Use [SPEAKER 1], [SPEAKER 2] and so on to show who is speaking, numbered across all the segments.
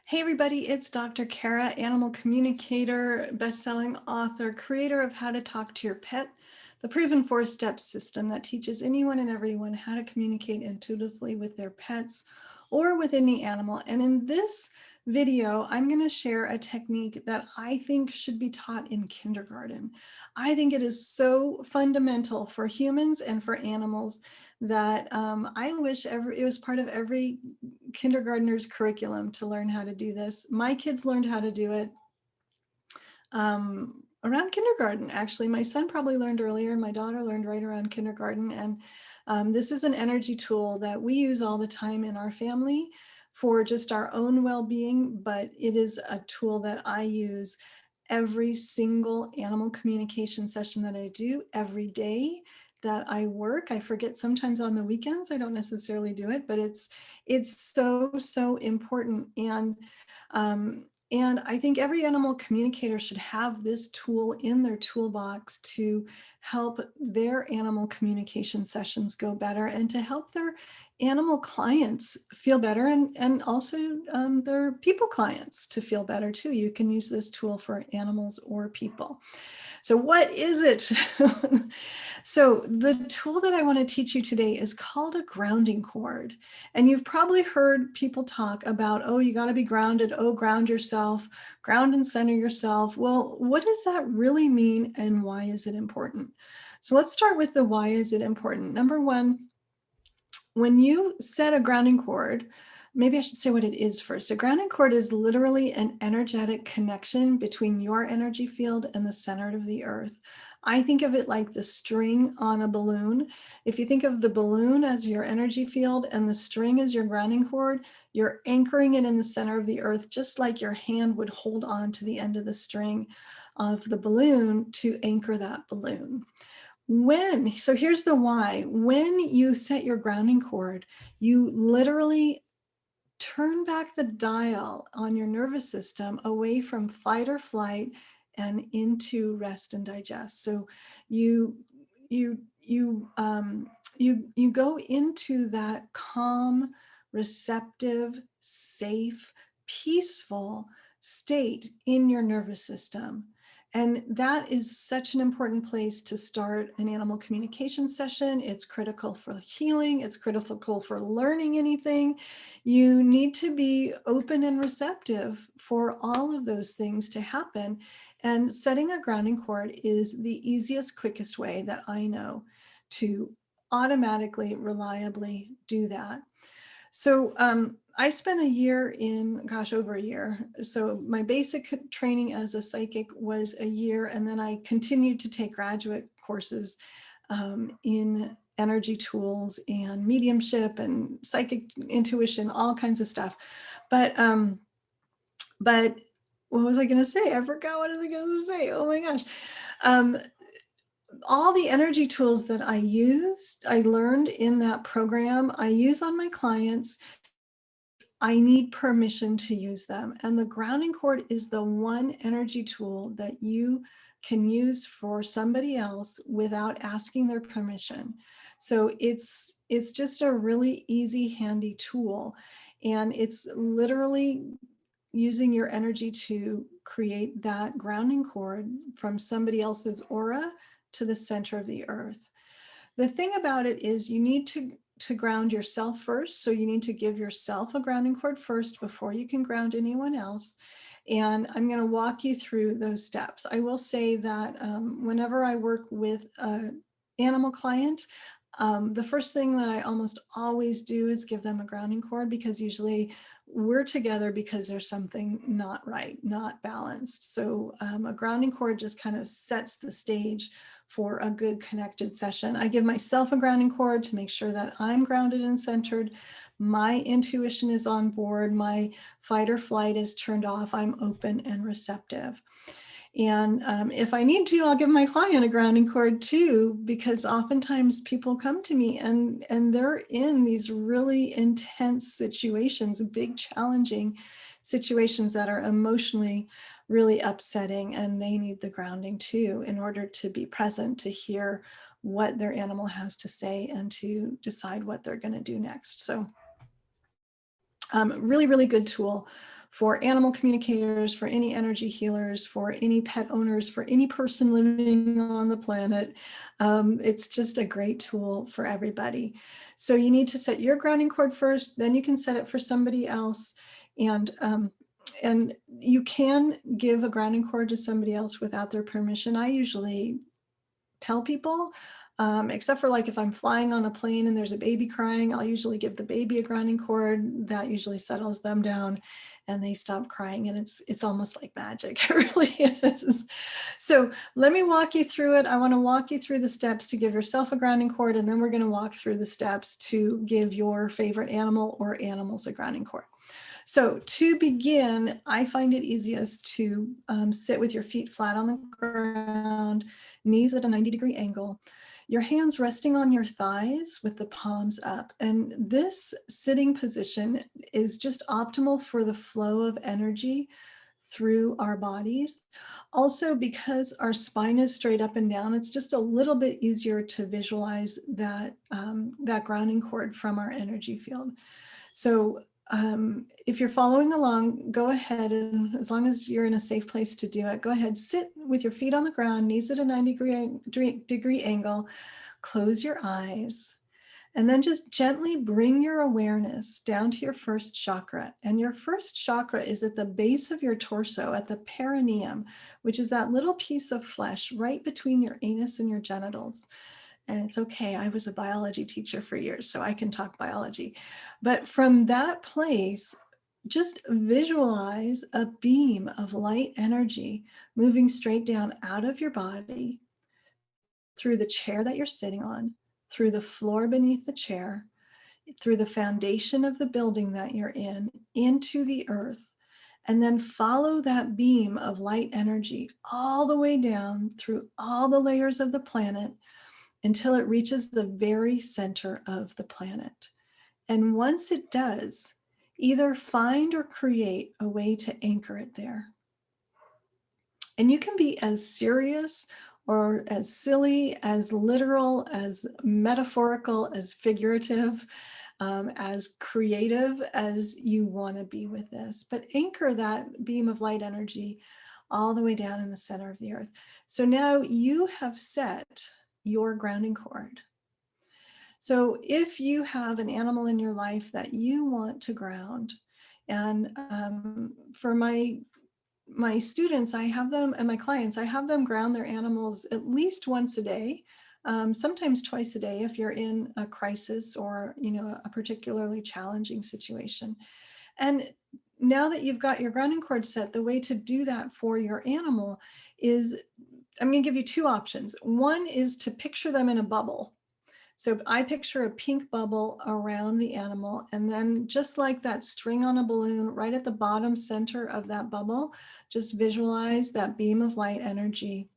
[SPEAKER 1] Hey everybody, it's Dr. Cara, Animal Communicator, best-selling author, creator of How to Talk to Your Pet, the proven 4-step system that teaches anyone and everyone how to communicate intuitively with their pets or with any animal. And in this video, I'm going to share a technique that I think should be taught in kindergarten. I think it is so fundamental for humans and for animals that I wish it was part of every kindergartner's curriculum to learn how to do this. My kids learned how to do it around kindergarten. Actually, my son probably learned earlier and my daughter learned right around kindergarten. And this is an energy tool that we use all the time in our family for just our own well-being, but it is a tool that I use every single animal communication session that I do every day that I work. I forget sometimes on the weekends, I don't necessarily do it, but it's so important. And I think every animal communicator should have this tool in their toolbox to help their animal communication sessions go better and to help their animal clients feel better and also their people clients to feel better too. You can use this tool for animals or people. So what is it? So the tool that I want to teach you today is called a grounding cord. And you've probably heard people talk about, oh, you got to be grounded. Oh, ground yourself, ground and center yourself. Well, what does that really mean and why is it important? So let's start with the why is it important. Number one, when you set a grounding cord, maybe I should say what it is first. A grounding cord is literally an energetic connection between your energy field and the center of the earth. I think of it like the string on a balloon. If you think of the balloon as your energy field and the string as your grounding cord, you're anchoring it in the center of the earth, just like your hand would hold on to the end of the string of the balloon to anchor that balloon. So here's the why. When you set your grounding cord, you literally turn back the dial on your nervous system away from fight or flight and into rest and digest. So you you you you go into that calm, receptive, safe, peaceful state in your nervous system. And that is such an important place to start an animal communication session. It's critical for healing. It's critical for learning anything. You need to be open and receptive for all of those things to happen. And setting a grounding cord is the easiest, quickest way that I know to automatically, reliably do that. So I spent a year over a year. So my basic training as a psychic was a year, and then I continued to take graduate courses in energy tools and mediumship and psychic intuition, all kinds of stuff. But what was I going to say? I forgot what I was going to say. Oh my gosh. All the energy tools that I learned in that program, I use on my clients. I need permission to use them. And the grounding cord is the one energy tool that you can use for somebody else without asking their permission. So it's just a really easy, handy tool. And it's literally using your energy to create that grounding cord from somebody else's aura to the center of the earth. The thing about it is you need to ground yourself first. So you need to give yourself a grounding cord first before you can ground anyone else. And I'm going to walk you through those steps. I will say that whenever I work with an animal client, the first thing that I almost always do is give them a grounding cord, because usually we're together because there's something not right, not balanced. So a grounding cord just kind of sets the stage for a good connected session. I give myself a grounding cord to make sure that I'm grounded and centered. My intuition is on board. My fight or flight is turned off. I'm open and receptive. And if I need to, I'll give my client a grounding cord too, because oftentimes people come to me and they're in these really intense situations, big challenging situations that are emotionally really upsetting, and they need the grounding too in order to be present, to hear what their animal has to say and to decide what they're going to do next. So really, really good tool for animal communicators, for any energy healers, for any pet owners, for any person living on the planet. It's just a great tool for everybody. So you need to set your grounding cord first, then you can set it for somebody else. And you can give a grounding cord to somebody else without their permission. I usually tell people, except for like if I'm flying on a plane and there's a baby crying, I'll usually give the baby a grounding cord. That usually settles them down and they stop crying, and it's almost like magic. It really is. So let me walk you through it. I want to walk you through the steps to give yourself a grounding cord, and then we're going to walk through the steps to give your favorite animal or animals a grounding cord. So to begin, I find it easiest to sit with your feet flat on the ground, knees at a 90-degree angle, your hands resting on your thighs with the palms up. And this sitting position is just optimal for the flow of energy through our bodies. Also, because our spine is straight up and down, it's just a little bit easier to visualize that, that grounding cord from our energy field. So if you're following along, go ahead, and as long as you're in a safe place to do it, go ahead, sit with your feet on the ground, knees at a 90-degree angle, close your eyes, and then just gently bring your awareness down to your first chakra. And your first chakra is at the base of your torso, at the perineum, which is that little piece of flesh right between your anus and your genitals. And it's okay, I was a biology teacher for years, so I can talk biology. But from that place, just visualize a beam of light energy moving straight down out of your body, through the chair that you're sitting on, through the floor beneath the chair, through the foundation of the building that you're in, into the earth, and then follow that beam of light energy all the way down through all the layers of the planet until it reaches the very center of the planet. And once it does, either find or create a way to anchor it there. And you can be as serious or as silly, as literal, as metaphorical, as figurative, as creative as you want to be with this. But anchor that beam of light energy all the way down in the center of the earth. So now you have set your grounding cord. So if you have an animal in your life that you want to ground, and for my students, I have them, and my clients, I have them ground their animals at least once a day, sometimes twice a day if you're in a crisis or, you know, a particularly challenging situation. And now that you've got your grounding cord set, the way to do that for your animal is, I'm going to give you two options. One is to picture them in a bubble. So I picture a pink bubble around the animal, and then just like that string on a balloon, right at the bottom center of that bubble, just visualize that beam of light energy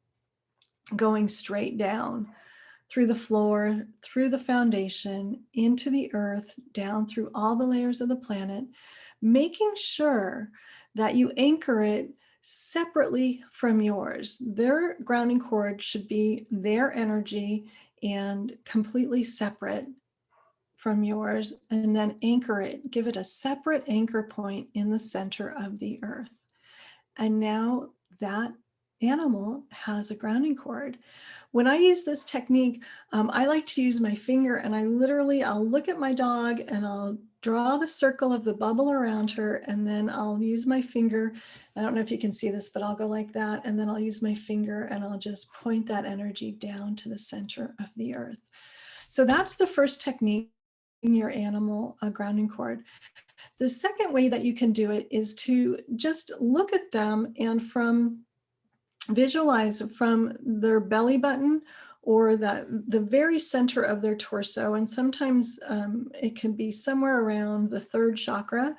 [SPEAKER 1] going straight down through the floor, through the foundation, into the earth, down through all the layers of the planet, making sure that you anchor it separately from yours. Their grounding cord should be their energy and completely separate from yours, and then anchor it, give it a separate anchor point in the center of the earth. And now that animal has a grounding cord. When I use this technique, I like to use my finger, and I'll look at my dog and I'll draw the circle of the bubble around her, and then I'll use my finger. I don't know if you can see this, but I'll go like that, and then I'll use my finger and I'll just point that energy down to the center of the earth. So that's the first technique, your animal a grounding cord. The second way that you can do it is to just look at them and visualize from their belly button or the very center of their torso. And sometimes it can be somewhere around the third chakra.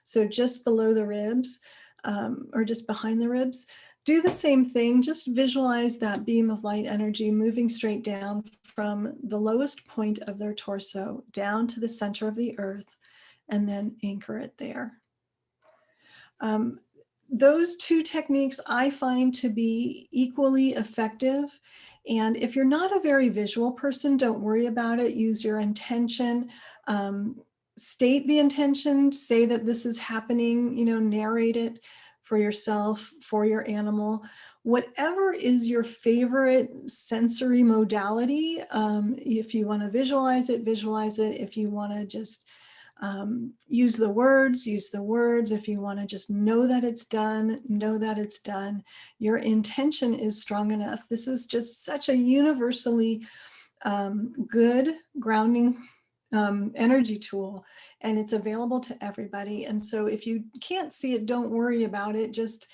[SPEAKER 1] So just below the ribs or just behind the ribs. Do the same thing, just visualize that beam of light energy moving straight down from the lowest point of their torso down to the center of the earth, and then anchor it there. Those two techniques I find to be equally effective. And if you're not a very visual person, don't worry about it. Use your intention. state the intention, say that this is happening, narrate it for yourself, for your animal. Whatever is your favorite sensory modality, if you want to visualize it, visualize it. If you want to just use the words, use the words. If you want to just know that it's done, know that it's done. Your intention is strong enough. This is just such a universally good grounding energy tool, and it's available to everybody. And so if you can't see it, don't worry about it. Just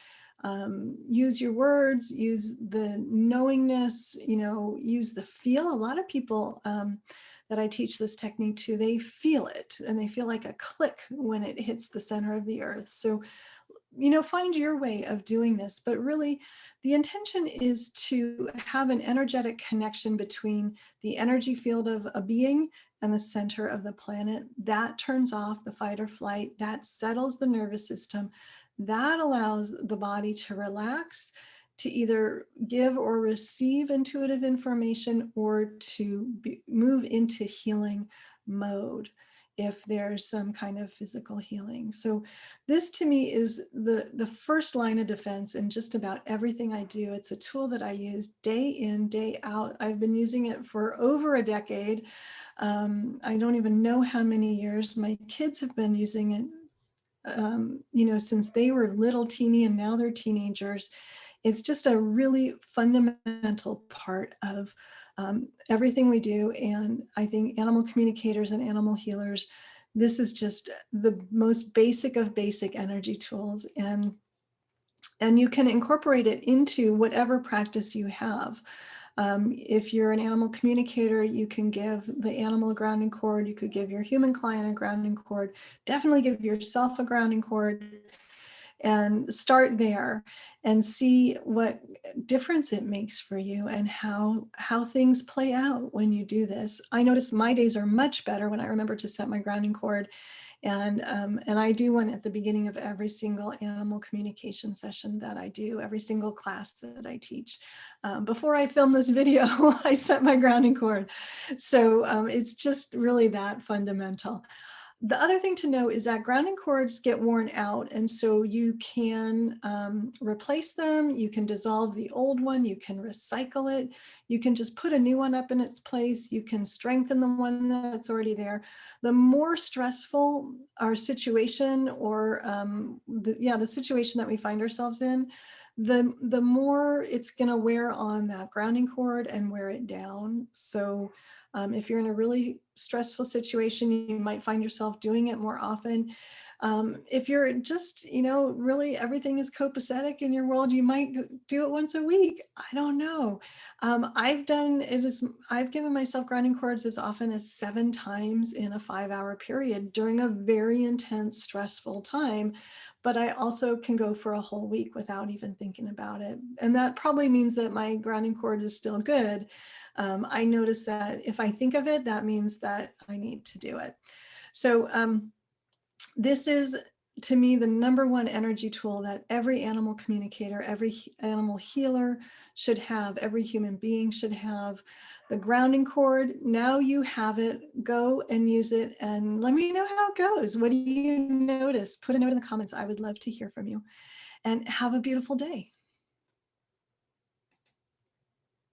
[SPEAKER 1] use your words, use the knowingness, use the feel. A lot of people that I teach this technique to, they feel it, and they feel like a click when it hits the center of the earth. So find your way of doing this, but really the intention is to have an energetic connection between the energy field of a being and the center of the planet. That turns off the fight or flight, that settles the nervous system, that allows the body to relax, to either give or receive intuitive information, or to move into healing mode if there's some kind of physical healing. So this to me is the first line of defense in just about everything I do. It's a tool that I use day in, day out. I've been using it for over a decade. I don't even know how many years. My kids have been using it, since they were little teeny, and now they're teenagers. It's just a really fundamental part of everything we do. And I think animal communicators and animal healers, this is just the most basic of basic energy tools. And you can incorporate it into whatever practice you have. If you're an animal communicator, you can give the animal a grounding cord. You could give your human client a grounding cord. Definitely give yourself a grounding cord, and start there and see what difference it makes for you, and how things play out when you do this. I notice my days are much better when I remember to set my grounding cord. And I do one at the beginning of every single animal communication session that I do, every single class that I teach. Before I film this video, I set my grounding cord. So it's just really that fundamental. The other thing to know is that grounding cords get worn out, and so you can replace them. You can dissolve the old one. You can recycle it. You can just put a new one up in its place. You can strengthen the one that's already there. The more stressful our situation, or the situation that we find ourselves in, the more it's going to wear on that grounding cord and wear it down. So if you're in a really stressful situation, you might find yourself doing it more often. If you're just, really everything is copacetic in your world, you might do it once a week. I don't know. I've given myself grounding cords as often as 7 times in a 5-hour period during a very intense, stressful time. But I also can go for a whole week without even thinking about it. And that probably means that my grounding cord is still good. I notice that if I think of it, that means that I need to do it. So this is, to me, the number one energy tool that every animal communicator, every animal healer should have, every human being should have. The grounding cord, now you have it. Go and use it, and let me know how it goes. What do you notice? Put a note in the comments. I would love to hear from you, and have a beautiful day.